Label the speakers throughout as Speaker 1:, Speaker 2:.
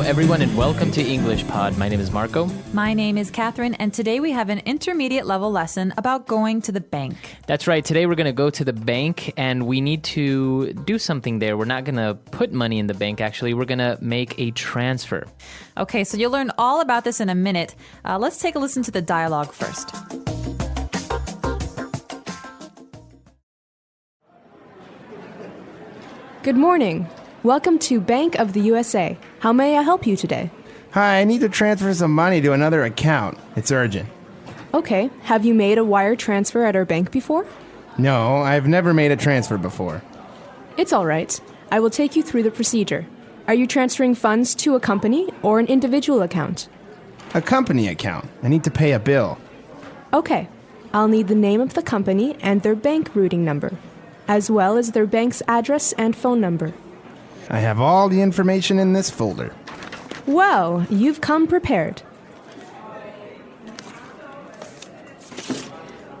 Speaker 1: everyone, and welcome to English Pod. My name is Marco.
Speaker 2: My name is Catherine, and today we have an intermediate level lesson about going to the bank.
Speaker 1: That's right. Today we're going to go to the bank, and we need to do something there. We're not going to put money in the bank, actually. We're going to make a transfer.
Speaker 2: Okay, so you'll learn all about this in a minute. Let's take a listen to the dialogue first.
Speaker 3: Good morning. Welcome to Bank of the USA. How may I help you today?
Speaker 4: Hi, I need to transfer some money to another account. It's urgent.
Speaker 3: Okay. Have you made a wire transfer at our bank before?
Speaker 4: No, I've never made a transfer before.
Speaker 3: It's all right. I will take you through the procedure. Are you transferring funds to a company or an individual account?
Speaker 4: A company account. I need to pay a bill.
Speaker 3: Okay. I'll need the name of the company and their bank routing number, as well as their bank's address and phone number.
Speaker 4: I have all the information in this folder.
Speaker 3: Well, you've come prepared.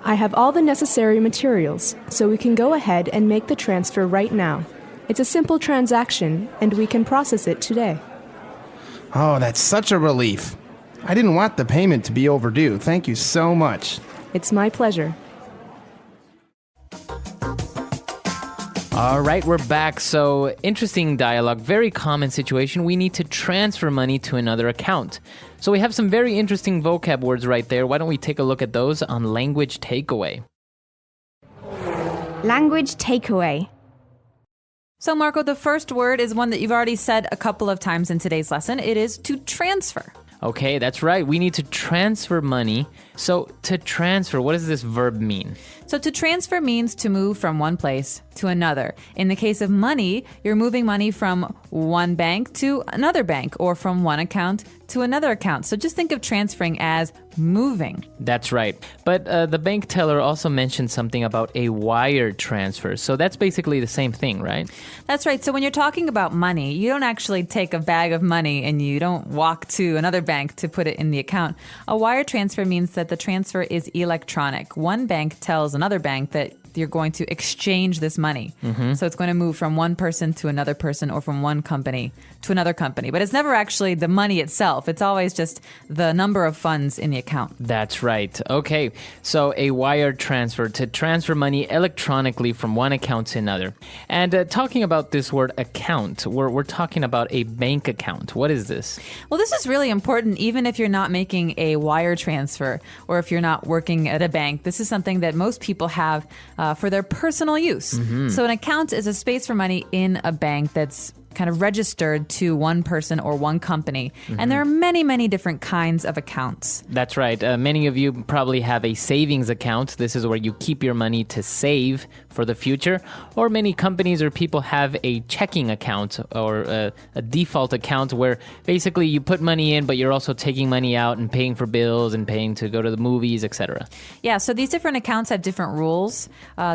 Speaker 3: I have all the necessary materials, so we can go ahead and make the transfer right now. It's a simple transaction, and we can process it today.
Speaker 4: Oh, that's such a relief. I didn't want the payment to be overdue. Thank you so much.
Speaker 3: It's my pleasure.
Speaker 1: All right, we're back. So, interesting dialogue, very common situation. We need to transfer money to another account. So we have some very interesting vocab words right there. Why don't we take a look at those on Language Takeaway?
Speaker 5: Language takeaway.
Speaker 2: So, Marco, the first word is one that you've already said a couple of times in today's lesson. It is to transfer.
Speaker 1: Okay, that's right. We need to transfer money. So, to transfer, what does this verb mean?
Speaker 2: So to transfer means to move from one place to another. In the case of money, you're moving money from one bank to another bank or from one account to another account. So just think of transferring as moving.
Speaker 1: That's right. But the bank teller also mentioned something about a wire transfer. So that's basically the same thing, right?
Speaker 2: That's right. So when you're talking about money, you don't actually take a bag of money and you don't walk to another bank to put it in the account. A wire transfer means that the transfer is electronic. One bank tells another bank that you're going to exchange this money. So it's going to move from one person to another person or from one company to another company. But it's never actually the money itself. It's always just the number of funds in the account.
Speaker 1: That's right. Okay, so a wire transfer, to transfer money electronically from one account to another. And talking about this word account, we're talking about a bank account. What is this?
Speaker 2: Well, this is really important even if you're not making a wire transfer or if you're not working at a bank. This is something that most people have for their personal use. So an account is a space for money in a bank that's kind of registered to one person or one company. And there are many, many different kinds of accounts.
Speaker 1: That's right. Many of you probably have a savings account. This is where you keep your money to save for the future. Or many companies or people have a checking account or a default account where basically you put money in, but you're also taking money out and paying for bills and paying to go to the movies, etc.
Speaker 2: Yeah, so these different accounts have different rules.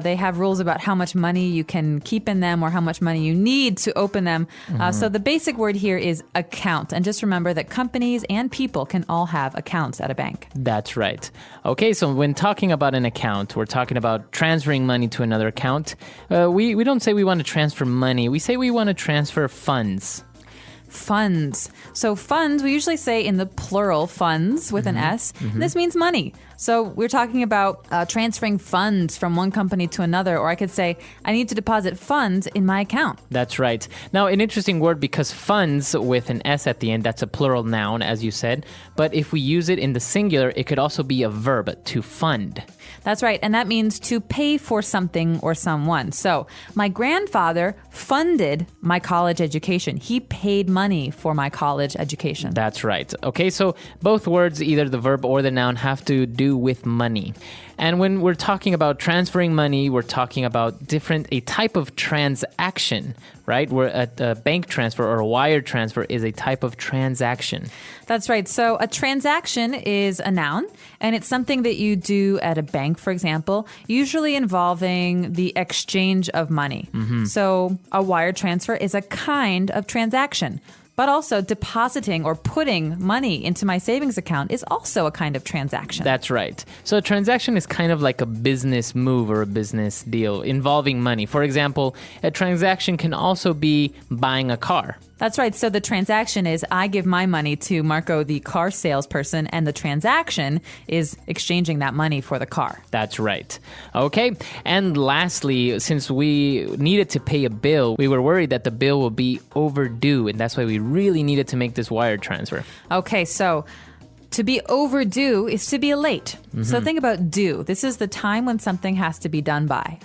Speaker 2: They have rules about how much money you can keep in them or how much money you need to open them. So the basic word here is account. And just remember that companies and people can all have accounts at a bank.
Speaker 1: That's right. Okay, so when talking about an account, we're talking about transferring money to another account. We don't say we want to transfer money. We say we want to transfer funds.
Speaker 2: Funds. So funds, we usually say in the plural, funds with an S. This means money. So we're talking about transferring funds from one company to another, or I could say, I need to deposit funds in my account.
Speaker 1: That's right. Now, an interesting word because funds with an S at the end, that's a plural noun, as you said. But if we use it in the singular, it could also be a verb, to fund.
Speaker 2: That's right. And that means to pay for something or someone. So my grandfather funded my college education. He paid money for my college education.
Speaker 1: That's right. Okay, so both words, either the verb or the noun, have to do with money. And when we're talking about transferring money, we're talking about a type of transaction, right? Where a bank transfer or a wire transfer is a type of transaction.
Speaker 2: That's right. So a transaction is a noun, and it's something that you do at a bank, for example, usually involving the exchange of money. So a wire transfer is a kind of transaction. But also depositing or putting money into my savings account is also a kind of transaction.
Speaker 1: That's right. So a transaction is kind of like a business move or a business deal involving money. For example, a transaction can also be buying a car.
Speaker 2: That's right. So the transaction is I give my money to Marco, the car salesperson, and the transaction is exchanging that money for the car.
Speaker 1: That's right. Okay. And lastly, since we needed to pay a bill, we were worried that the bill will be overdue. And that's why we really needed to make this wire transfer.
Speaker 2: Okay, so to be overdue is to be late. So think about due. This is the time when something has to be done by.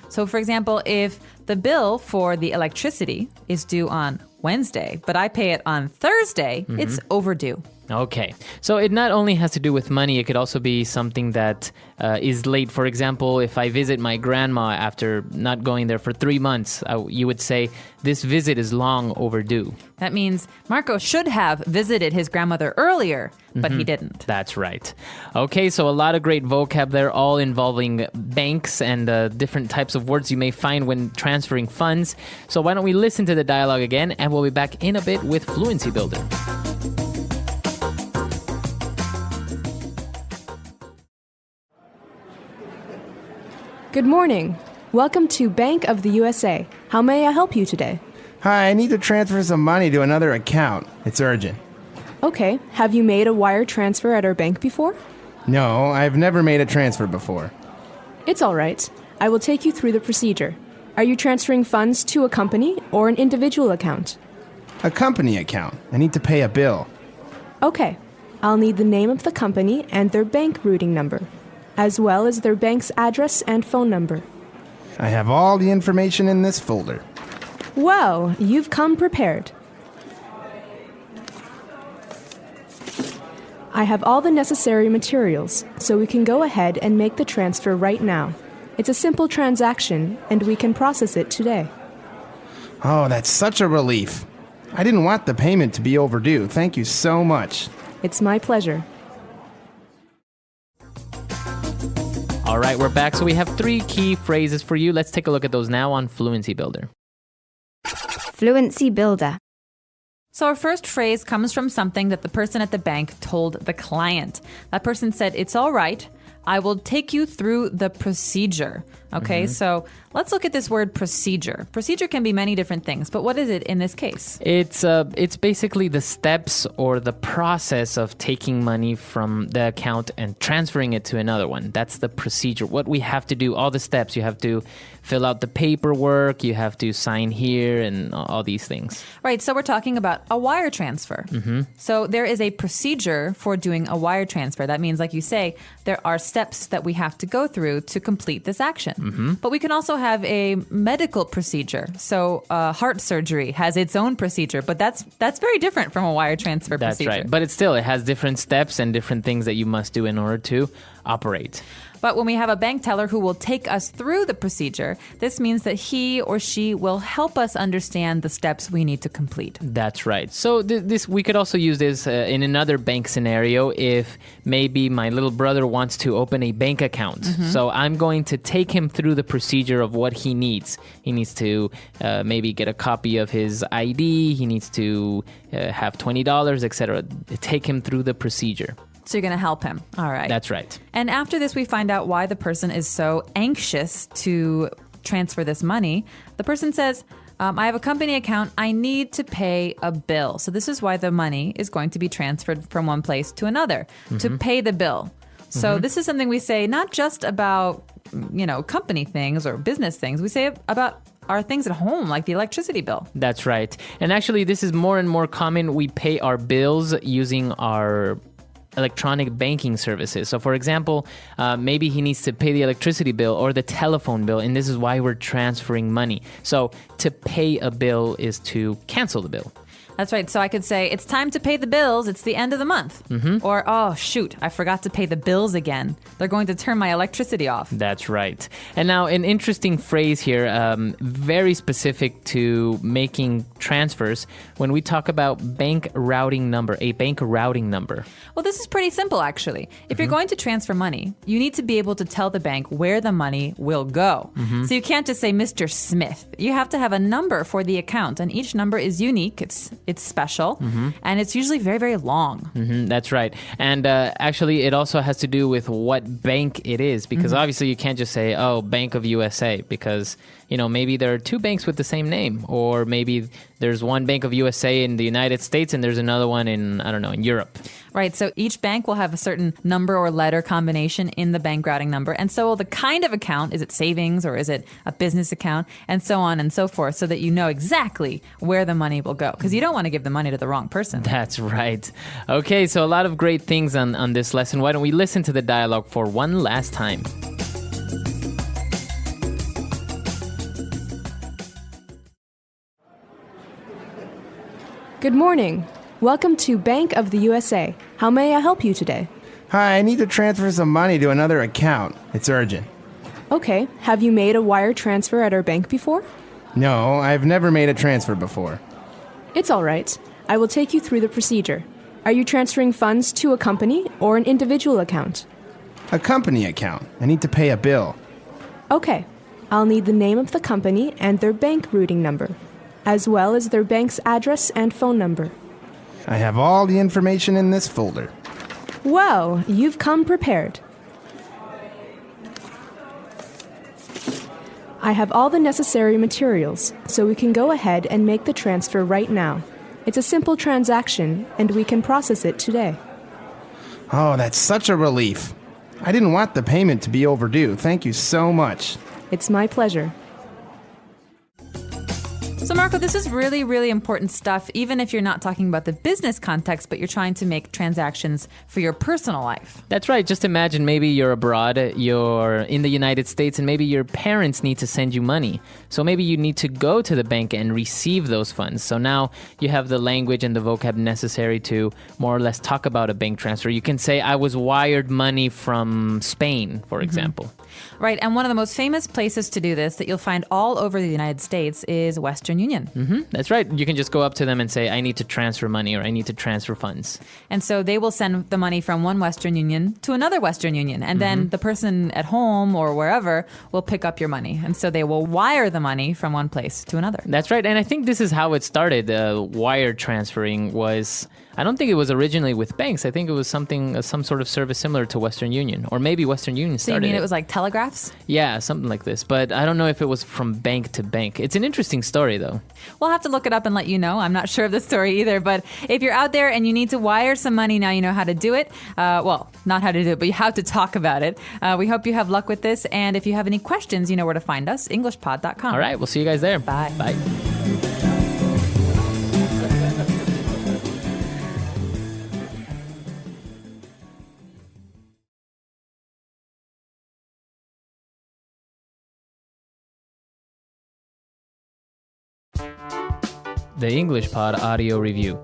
Speaker 2: So for example, if the bill for the electricity is due on Wednesday, but I pay it on Thursday, it's overdue.
Speaker 1: Okay. So it not only has to do with money, it could also be something that is late. For example, if I visit my grandma after not going there for 3 months, you would say, this visit is long overdue.
Speaker 2: That means Marco should have visited his grandmother earlier, but he didn't.
Speaker 1: That's right. Okay, so a lot of great vocab there, all involving banks and different types of words you may find when transferring funds. So why don't we listen to the dialogue again, and we'll be back in a bit with Fluency Builder.
Speaker 3: Good morning. Welcome to Bank of the USA. How may I help you today?
Speaker 4: Hi, I need to transfer some money to another account. It's urgent.
Speaker 3: Okay. Have you made a wire transfer at our bank before?
Speaker 4: No, I've never made a transfer before.
Speaker 3: It's all right. I will take you through the procedure. Are you transferring funds to a company or an individual account?
Speaker 4: A company account. I need to pay a bill.
Speaker 3: Okay. I'll need the name of the company and their bank routing number, as well as their bank's address and phone number.
Speaker 4: I have all the information in this folder.
Speaker 3: Well, you've come prepared. I have all the necessary materials, so we can go ahead and make the transfer right now. It's a simple transaction, and we can process it today.
Speaker 4: Oh, that's such a relief. I didn't want the payment to be overdue. Thank you so much.
Speaker 3: It's my pleasure.
Speaker 1: All right, we're back. So we have 3 key phrases for you. Let's take a look at those now on Fluency Builder.
Speaker 5: Fluency Builder.
Speaker 2: So our first phrase comes from something that the person at the bank told the client. That person said, it's all right. I will take you through the procedure. Okay, so let's look at this word procedure. Procedure can be many different things, but what is it in this case?
Speaker 1: It's basically the steps or the process of taking money from the account and transferring it to another one. That's the procedure. What we have to do, all the steps. You have to fill out the paperwork, you have to sign here, and all these things.
Speaker 2: Right, so we're talking about a wire transfer. So there is a procedure for doing a wire transfer. That means, like you say, there are steps that we have to go through to complete this action. But we can also have a medical procedure. So heart surgery has its own procedure, but that's very different from a wire transfer procedure.
Speaker 1: That's right, but it has different steps and different things that you must do in order to operate.
Speaker 2: But when we have a bank teller who will take us through the procedure, this means that he or she will help us understand the steps we need to complete.
Speaker 1: That's right. So this we could also use this in another bank scenario if maybe my little brother wants to open a bank account. So I'm going to take him through the procedure of what he needs. He needs to maybe get a copy of his ID. He needs to have $20, etc. Take him through the procedure.
Speaker 2: So you're going to help him. All right.
Speaker 1: That's right.
Speaker 2: And after this, we find out why the person is so anxious to transfer this money. The person says, I have a company account. I need to pay a bill. So this is why the money is going to be transferred from one place to another, to pay the bill. So this is something we say not just about, company things or business things. We say about our things at home, like the electricity bill.
Speaker 1: That's right. And actually, this is more and more common. We pay our bills using our electronic banking services. So for example, maybe he needs to pay the electricity bill or the telephone bill, and this is why we're transferring money. So to pay a bill is to cancel the bill.
Speaker 2: That's right. So I could say, it's time to pay the bills. It's the end of the month. Or, oh, shoot, I forgot to pay the bills again. They're going to turn my electricity off.
Speaker 1: That's right. And now an interesting phrase here, very specific to making transfers, when we talk about bank routing number, a bank routing number.
Speaker 2: Well, this is pretty simple, actually. If you're going to transfer money, you need to be able to tell the bank where the money will go. So you can't just say, Mr. Smith. You have to have a number for the account, and each number is unique. It's It's special, and it's usually very, very long.
Speaker 1: That's right. And actually, it also has to do with what bank it is, because obviously you can't just say, oh, Bank of USA, because, maybe there are two banks with the same name, or maybe there's one Bank of USA in the United States and there's another one in, I don't know, in Europe.
Speaker 2: Right. So each bank will have a certain number or letter combination in the bank routing number. And so will the kind of account. Is it savings or is it a business account? And so on and so forth, so that you know exactly where the money will go. Because you don't want to give the money to the wrong person.
Speaker 1: That's right. Okay, so a lot of great things on this lesson. Why don't we listen to the dialogue for one last time?
Speaker 3: Good morning. Welcome to Bank of the USA. How may I help you today?
Speaker 4: Hi, I need to transfer some money to another account. It's urgent.
Speaker 3: Okay. Have you made a wire transfer at our bank before?
Speaker 4: No, I've never made a transfer before.
Speaker 3: It's all right. I will take you through the procedure. Are you transferring funds to a company or an individual account?
Speaker 4: A company account. I need to pay a bill.
Speaker 3: Okay. I'll need the name of the company and their bank routing number, as well as their bank's address and phone number.
Speaker 4: I have all the information in this folder.
Speaker 3: Well, you've come prepared. I have all the necessary materials, so we can go ahead and make the transfer right now. It's a simple transaction, and we can process it today.
Speaker 4: Oh, that's such a relief. I didn't want the payment to be overdue. Thank you so much.
Speaker 3: It's my pleasure.
Speaker 2: So, Marco, this is really, really important stuff, even if you're not talking about the business context, but you're trying to make transactions for your personal life.
Speaker 1: That's right. Just imagine maybe you're abroad, you're in the United States, and maybe your parents need to send you money. So maybe you need to go to the bank and receive those funds. So now you have the language and the vocab necessary to more or less talk about a bank transfer. You can say, I was wired money from Spain, for example.
Speaker 2: Right. And one of the most famous places to do this that you'll find all over the United States is Western Union.
Speaker 1: That's right. You can just go up to them and say, I need to transfer money or I need to transfer funds.
Speaker 2: And so they will send the money from one Western Union to another Western Union. And then the person at home or wherever will pick up your money. And so they will wire the money from one place to another.
Speaker 1: That's right. And I think this is how it started. Wire transferring was, I don't think it was originally with banks. I think it was some sort of service similar to Western Union. Or maybe Western Union started
Speaker 2: So you mean it was like telegraphs?
Speaker 1: Yeah, something like this. But I don't know if it was from bank to bank. It's an interesting story, though.
Speaker 2: We'll have to look it up and let you know. I'm not sure of the story either. But if you're out there and you need to wire some money, now you know how to do it. Well, not how to do it, but how to talk about it. We hope you have luck with this. And if you have any questions, you know where to find us, englishpod.com.
Speaker 1: All right, we'll see you guys there.
Speaker 2: Bye.
Speaker 1: Bye. The English Pod Audio Review.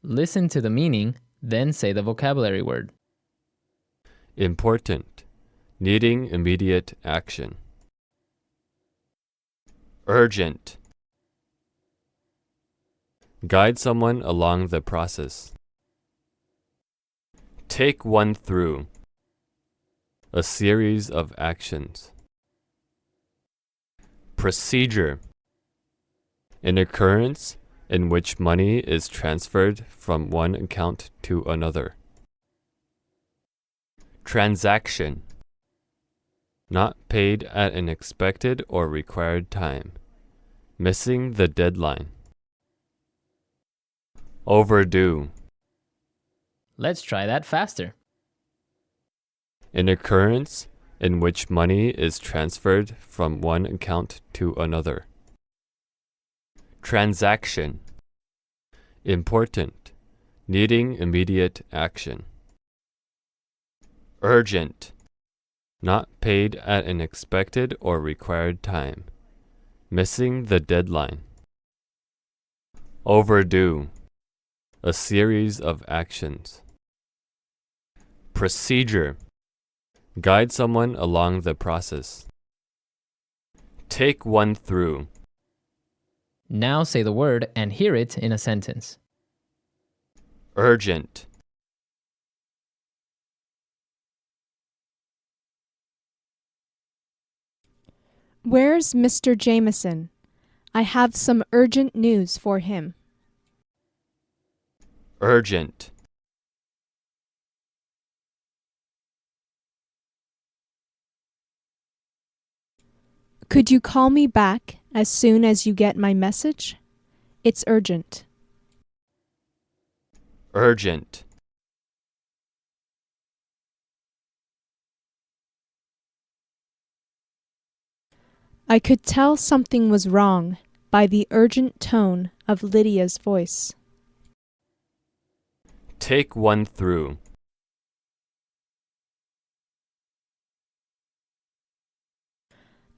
Speaker 1: Listen to the meaning, then say the vocabulary word.
Speaker 6: Important. Needing immediate action. Urgent. Guide someone along the process. Take one through. A series of actions. Procedure. An occurrence in which money is transferred from one account to another. Transaction. Not paid at an expected or required time. Missing the deadline. Overdue.
Speaker 1: Let's try that faster.
Speaker 6: An occurrence in which money is transferred from one account to another. Transaction. Important. Needing immediate action. Urgent. Not paid at an expected or required time. Missing the deadline. Overdue. A series of actions. Procedure. Guide someone along the process. Take one through.
Speaker 1: Now say the word and hear it in a sentence.
Speaker 6: Urgent.
Speaker 3: Where's Mr. Jameson? I have some urgent news for him.
Speaker 6: urgent,
Speaker 3: Could you call me back as soon as you get my message? It's urgent.
Speaker 6: urgent,
Speaker 3: I could tell something was wrong by the urgent tone of Lydia's voice.
Speaker 6: take one through,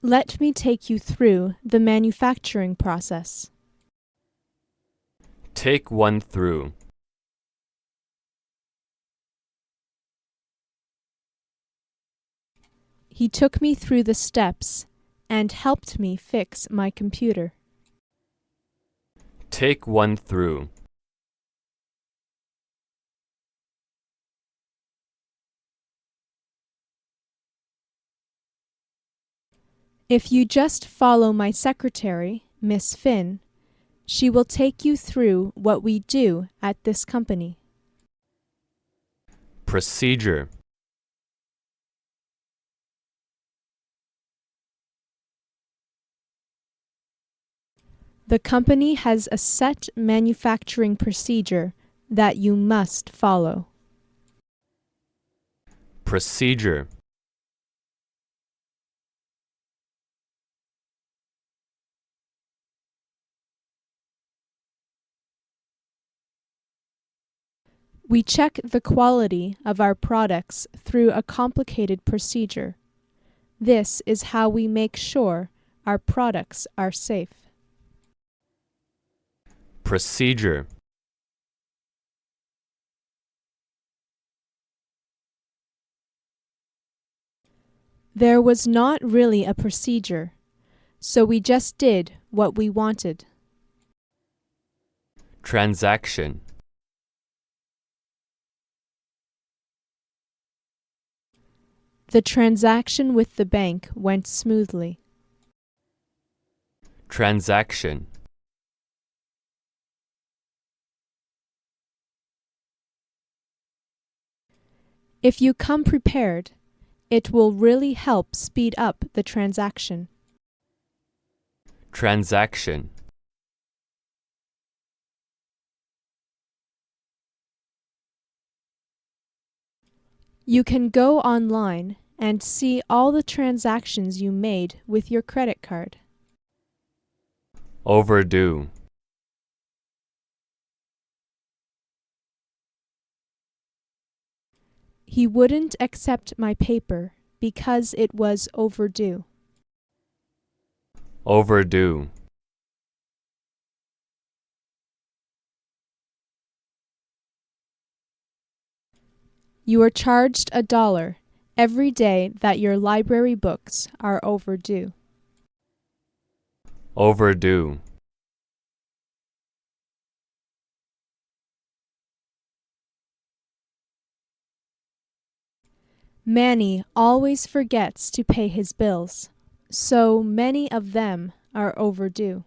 Speaker 3: Let me take you through the manufacturing process.
Speaker 6: take one through,
Speaker 3: He took me through the steps and helped me fix my computer.
Speaker 6: take one through,
Speaker 3: If you just follow my secretary, Miss Finn, she will take you through what we do at this company.
Speaker 6: procedure,
Speaker 3: The company has a set manufacturing procedure that you must follow.
Speaker 6: procedure,
Speaker 3: We check the quality of our products through a complicated procedure. This is how we make sure our products are safe.
Speaker 6: procedure,
Speaker 3: There was not really a procedure, so we just did what we wanted.
Speaker 6: transaction,
Speaker 3: The transaction with the bank went smoothly.
Speaker 6: transaction,
Speaker 3: If you come prepared, it will really help speed up the transaction.
Speaker 6: transaction,
Speaker 3: You can go online and see all the transactions you made with your credit card.
Speaker 6: overdue,
Speaker 3: He wouldn't accept my paper because it was overdue.
Speaker 6: overdue,
Speaker 3: You are charged $1 every day that your library books are overdue.
Speaker 6: overdue,
Speaker 3: Manny always forgets to pay his bills, so many of them are overdue.